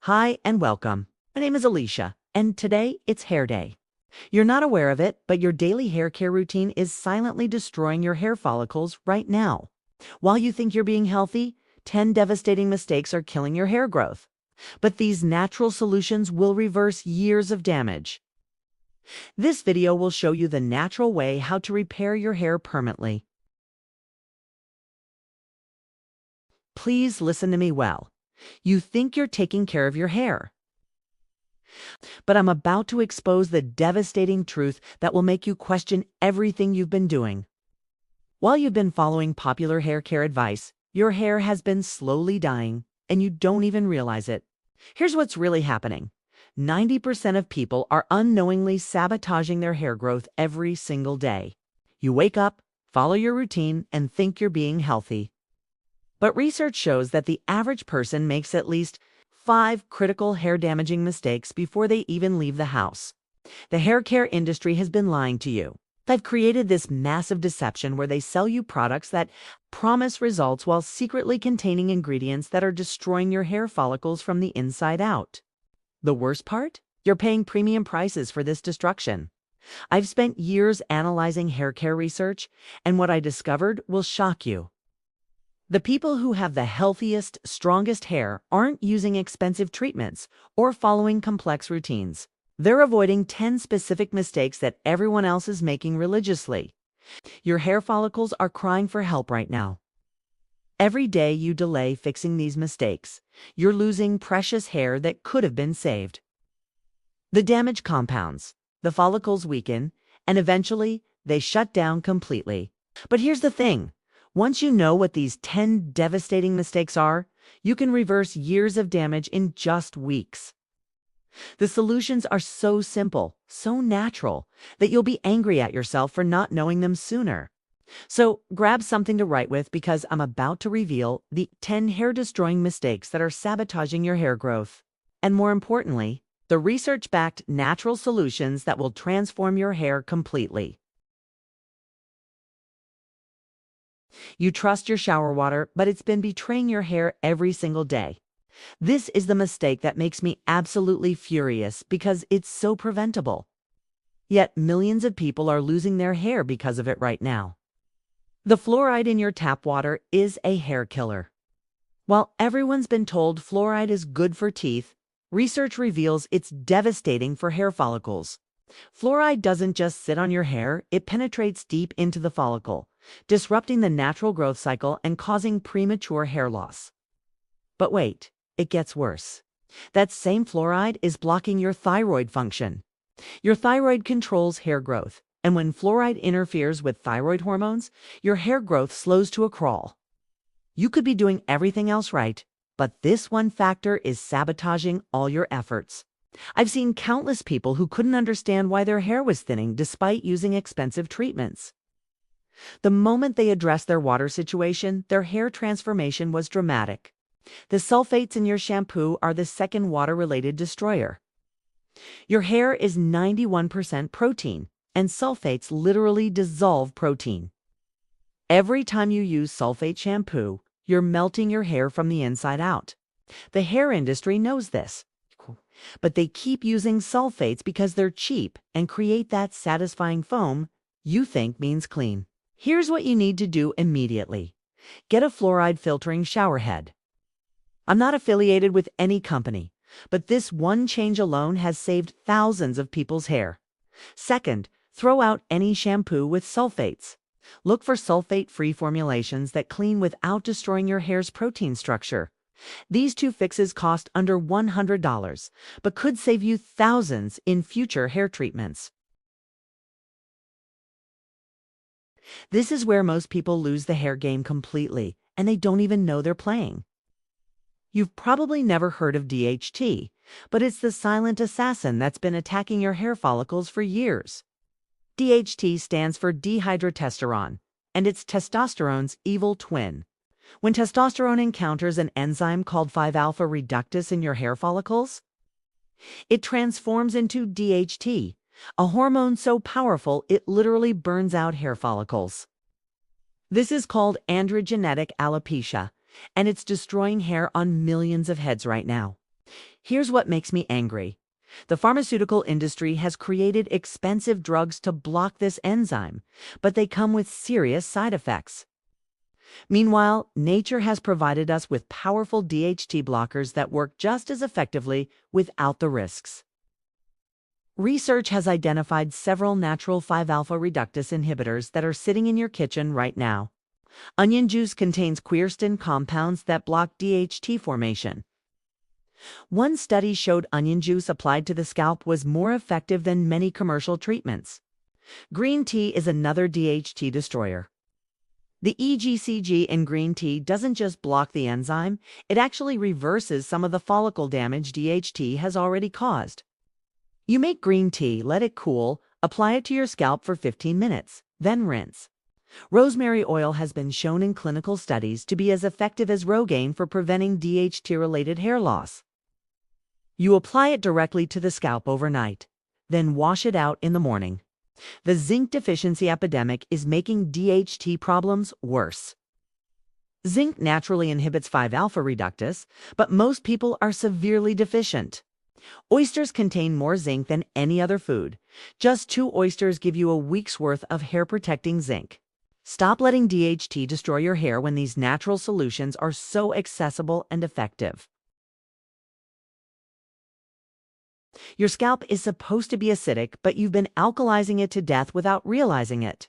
Hi and welcome. My name is Alicia, and today it's hair day. You're not aware of it, but your daily hair care routine is silently destroying your hair follicles right now. While you think you're being healthy, 10 devastating mistakes are killing your hair growth. But these natural solutions will reverse years of damage. This video will show you the natural way how to repair your hair permanently. Please listen to me well. You think you're taking care of your hair, but I'm about to expose the devastating truth that will make you question everything you've been doing. While you've been following popular hair care advice, your hair has been slowly dying, and you don't even realize it. Here's what's really happening. 90% of people are unknowingly sabotaging their hair growth every single day. You wake up, follow your routine, and think you're being healthy. But research shows that the average person makes at least 5 critical hair-damaging mistakes before they even leave the house. The hair care industry has been lying to you. They've created this massive deception where they sell you products that promise results while secretly containing ingredients that are destroying your hair follicles from the inside out. The worst part? You're paying premium prices for this destruction. I've spent years analyzing hair care research, and what I discovered will shock you. The people who have the healthiest, strongest hair aren't using expensive treatments or following complex routines. They're avoiding 10 specific mistakes that everyone else is making religiously. Your hair follicles are crying for help right now. Every day you delay fixing these mistakes, you're losing precious hair that could have been saved. The damage compounds, the follicles weaken, and eventually they shut down completely. But here's the thing. Once you know what these 10 devastating mistakes are, you can reverse years of damage in just weeks. The solutions are so simple, so natural, that you'll be angry at yourself for not knowing them sooner. So grab something to write with because I'm about to reveal the 10 hair-destroying mistakes that are sabotaging your hair growth. And more importantly, the research-backed natural solutions that will transform your hair completely. You trust your shower water, but it's been betraying your hair every single day. This is the mistake that makes me absolutely furious because it's so preventable. Yet millions of people are losing their hair because of it right now. The fluoride in your tap water is a hair killer. While everyone's been told fluoride is good for teeth, research reveals it's devastating for hair follicles. Fluoride doesn't just sit on your hair, it penetrates deep into the follicle, disrupting the natural growth cycle and causing premature hair loss. But wait, it gets worse. That same fluoride is blocking your thyroid function. Your thyroid controls hair growth, and when fluoride interferes with thyroid hormones, your hair growth slows to a crawl. You could be doing everything else right, but this one factor is sabotaging all your efforts. I've seen countless people who couldn't understand why their hair was thinning despite using expensive treatments. The moment they addressed their water situation, their hair transformation was dramatic. The sulfates in your shampoo are the second water-related destroyer. Your hair is 91% protein, and sulfates literally dissolve protein. Every time you use sulfate shampoo, you're melting your hair from the inside out. The hair industry knows this, but they keep using sulfates because they're cheap and create that satisfying foam you think means clean. Here's what you need to do immediately. Get a fluoride filtering shower head. I'm not affiliated with any company, but this one change alone has saved thousands of people's hair. Second, throw out any shampoo with sulfates. Look for sulfate-free formulations that clean without destroying your hair's protein structure. These two fixes cost under $100, but could save you thousands in future hair treatments. This is where most people lose the hair game completely, and they don't even know they're playing. You've probably never heard of DHT, but it's the silent assassin that's been attacking your hair follicles for years. DHT stands for dihydrotestosterone, and it's testosterone's evil twin. When testosterone encounters an enzyme called 5-alpha reductase in your hair follicles, it transforms into DHT, a hormone so powerful it literally burns out hair follicles. This is called androgenetic alopecia, and it's destroying hair on millions of heads right now. Here's what makes me angry. The pharmaceutical industry has created expensive drugs to block this enzyme, but they come with serious side effects. Meanwhile, nature has provided us with powerful DHT blockers that work just as effectively without the risks. Research has identified several natural 5-alpha reductase inhibitors that are sitting in your kitchen right now. Onion juice contains quercetin compounds that block DHT formation. One study showed onion juice applied to the scalp was more effective than many commercial treatments. Green tea is another DHT destroyer. The EGCG in green tea doesn't just block the enzyme, it actually reverses some of the follicle damage DHT has already caused. You make green tea, let it cool, apply it to your scalp for 15 minutes, then rinse. Rosemary oil has been shown in clinical studies to be as effective as Rogaine for preventing DHT-related hair loss. You apply it directly to the scalp overnight, then wash it out in the morning. The zinc deficiency epidemic is making DHT problems worse. Zinc naturally inhibits 5-alpha reductase, but most people are severely deficient. Oysters contain more zinc than any other food. Just 2 oysters give you a week's worth of hair-protecting zinc. Stop letting DHT destroy your hair when these natural solutions are so accessible and effective. Your scalp is supposed to be acidic, but you've been alkalizing it to death without realizing it.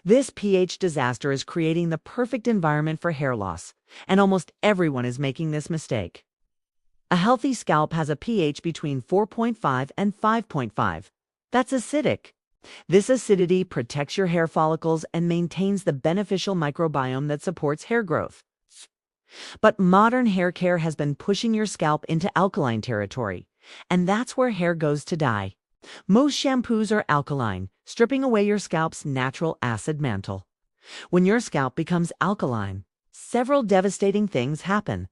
This pH disaster is creating the perfect environment for hair loss, and almost everyone is making this mistake. A healthy scalp has a pH between 4.5 and 5.5. That's acidic. This acidity protects your hair follicles and maintains the beneficial microbiome that supports hair growth. But modern hair care has been pushing your scalp into alkaline territory, and that's where hair goes to die. Most shampoos are alkaline, stripping away your scalp's natural acid mantle. When your scalp becomes alkaline, several devastating things happen.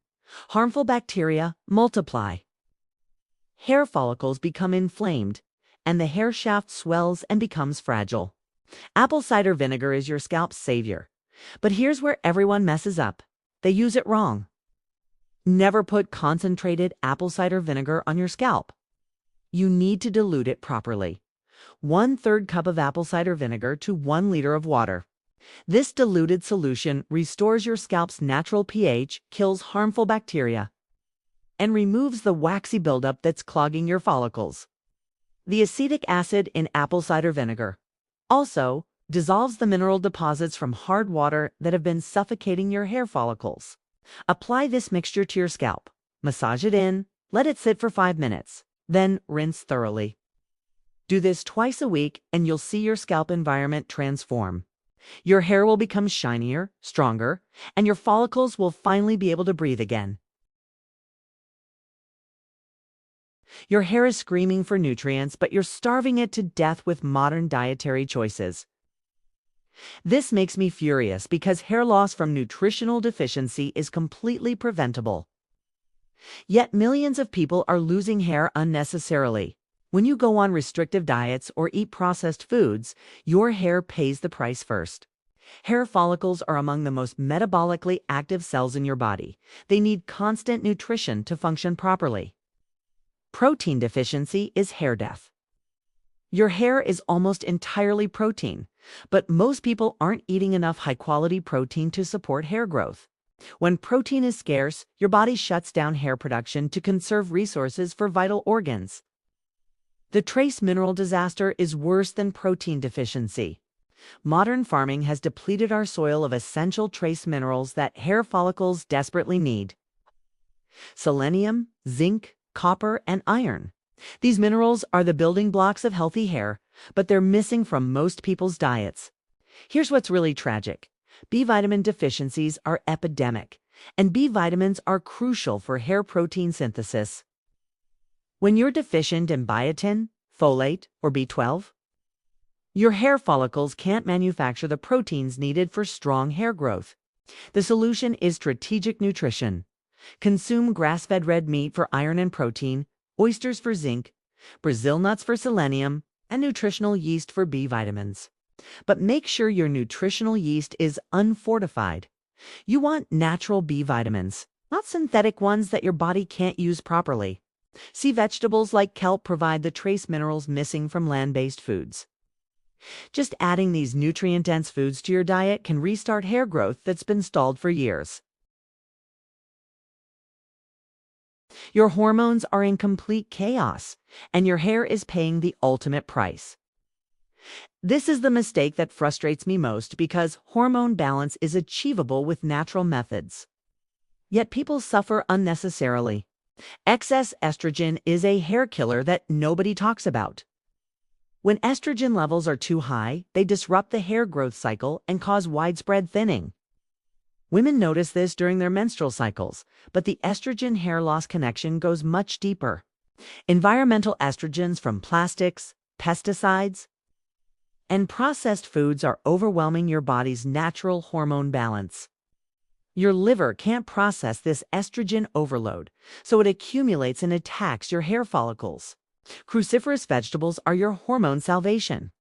Harmful bacteria multiply. Hair follicles become inflamed, and the hair shaft swells and becomes fragile. Apple cider vinegar is your scalp's savior. But here's where everyone messes up. They use it wrong. Never put concentrated apple cider vinegar on your scalp. You need to dilute it properly. 1/3 cup of apple cider vinegar to 1 liter of water. This diluted solution restores your scalp's natural pH, kills harmful bacteria, and removes the waxy buildup that's clogging your follicles. The acetic acid in apple cider vinegar also dissolves the mineral deposits from hard water that have been suffocating your hair follicles. Apply this mixture to your scalp. Massage it in, let it sit for 5 minutes, then rinse thoroughly. Do this twice a week and you'll see your scalp environment transform. Your hair will become shinier, stronger, and your follicles will finally be able to breathe again. Your hair is screaming for nutrients, but you're starving it to death with modern dietary choices. This makes me furious because hair loss from nutritional deficiency is completely preventable. Yet millions of people are losing hair unnecessarily. When you go on restrictive diets or eat processed foods, your hair pays the price first. Hair follicles are among the most metabolically active cells in your body. They need constant nutrition to function properly. Protein deficiency is hair death. Your hair is almost entirely protein, but most people aren't eating enough high-quality protein to support hair growth. When protein is scarce, your body shuts down hair production to conserve resources for vital organs. The trace mineral disaster is worse than protein deficiency. Modern farming has depleted our soil of essential trace minerals that hair follicles desperately need. Selenium, zinc, copper, and iron. These minerals are the building blocks of healthy hair, but they're missing from most people's diets. Here's what's really tragic. B vitamin deficiencies are epidemic, and B vitamins are crucial for hair protein synthesis. When you're deficient in biotin, folate, or B12, your hair follicles can't manufacture the proteins needed for strong hair growth. The solution is strategic nutrition. Consume grass-fed red meat for iron and protein, oysters for zinc, Brazil nuts for selenium, and nutritional yeast for B vitamins. But make sure your nutritional yeast is unfortified. You want natural B vitamins. not synthetic ones that your body can't use properly. Sea vegetables like kelp provide the trace minerals missing from land-based foods. Just adding these nutrient-dense foods to your diet can restart hair growth that's been stalled for years. Your hormones are in complete chaos, and your hair is paying the ultimate price. This is the mistake that frustrates me most because hormone balance is achievable with natural methods. Yet people suffer unnecessarily. Excess estrogen is a hair killer that nobody talks about. When estrogen levels are too high, they disrupt the hair growth cycle and cause widespread thinning. Women notice this during their menstrual cycles, but the estrogen-hair loss connection goes much deeper. Environmental estrogens from plastics, pesticides, and processed foods are overwhelming your body's natural hormone balance. Your liver can't process this estrogen overload, so it accumulates and attacks your hair follicles. Cruciferous vegetables are your hormone salvation.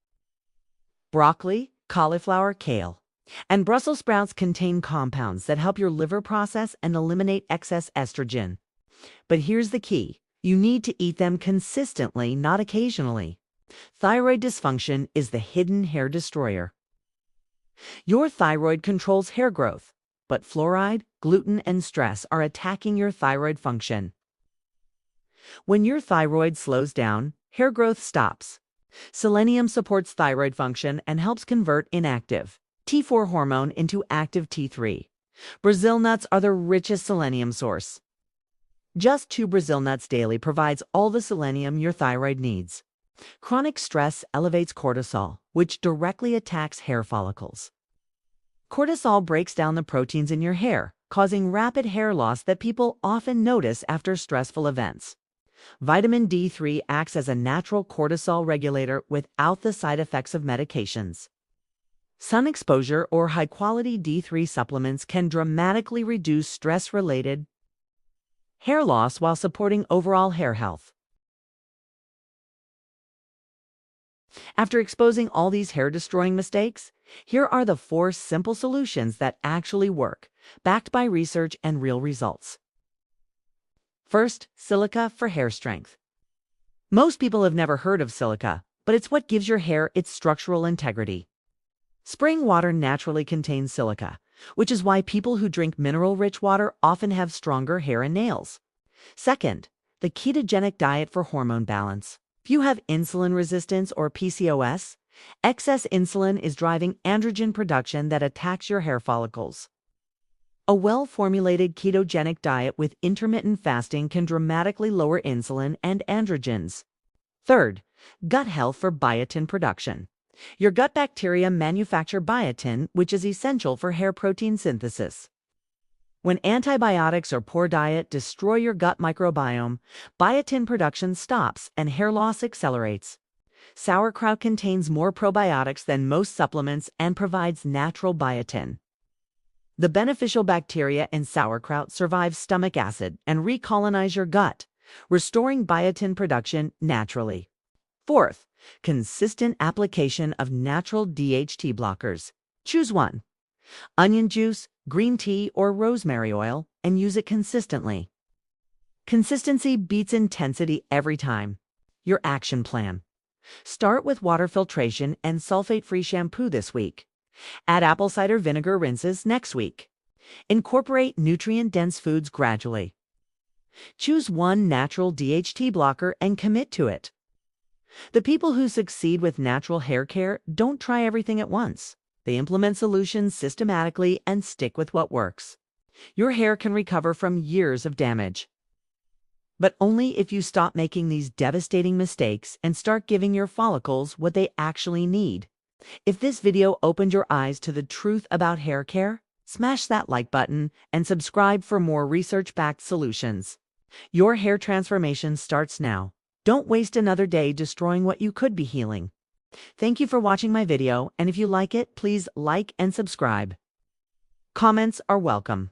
Broccoli, cauliflower, kale, and Brussels sprouts contain compounds that help your liver process and eliminate excess estrogen. But here's the key. You need to eat them consistently, not occasionally. Thyroid dysfunction is the hidden hair destroyer. Your thyroid controls hair growth, but fluoride, gluten, and stress are attacking your thyroid function. When your thyroid slows down, hair growth stops. Selenium supports thyroid function and helps convert inactive T4 hormone into active T3. Brazil nuts are the richest selenium source. Just 2 Brazil nuts daily provides all the selenium your thyroid needs. Chronic stress elevates cortisol, which directly attacks hair follicles. Cortisol breaks down the proteins in your hair, causing rapid hair loss that people often notice after stressful events. Vitamin D3 acts as a natural cortisol regulator without the side effects of medications. Sun exposure or high-quality D3 supplements can dramatically reduce stress-related hair loss while supporting overall hair health. After exposing all these hair-destroying mistakes, here are the 4 simple solutions that actually work, backed by research and real results. First, silica for hair strength. Most people have never heard of silica, but it's what gives your hair its structural integrity. Spring water naturally contains silica, which is why people who drink mineral-rich water often have stronger hair and nails. Second, the ketogenic diet for hormone balance. If you have insulin resistance or PCOS, excess insulin is driving androgen production that attacks your hair follicles. A well-formulated ketogenic diet with intermittent fasting can dramatically lower insulin and androgens. Third, gut health for biotin production. Your gut bacteria manufacture biotin, which is essential for hair protein synthesis. When antibiotics or poor diet destroy your gut microbiome, biotin production stops and hair loss accelerates. Sauerkraut contains more probiotics than most supplements and provides natural biotin. The beneficial bacteria in sauerkraut survive stomach acid and recolonize your gut, restoring biotin production naturally. Fourth, consistent application of natural DHT blockers. Choose one: onion juice, green tea, or rosemary oil, and use it consistently. Consistency beats intensity every time. Your action plan. Start with water filtration and sulfate-free shampoo this week. Add apple cider vinegar rinses next week. Incorporate nutrient-dense foods gradually. Choose one natural DHT blocker and commit to it. The people who succeed with natural hair care don't try everything at once. They implement solutions systematically and stick with what works. Your hair can recover from years of damage, but only if you stop making these devastating mistakes and start giving your follicles what they actually need. If this video opened your eyes to the truth about hair care, smash that like button and subscribe for more research-backed solutions. Your hair transformation starts now. Don't waste another day destroying what you could be healing. Thank you for watching my video, and if you like it, please like and subscribe. Comments are welcome.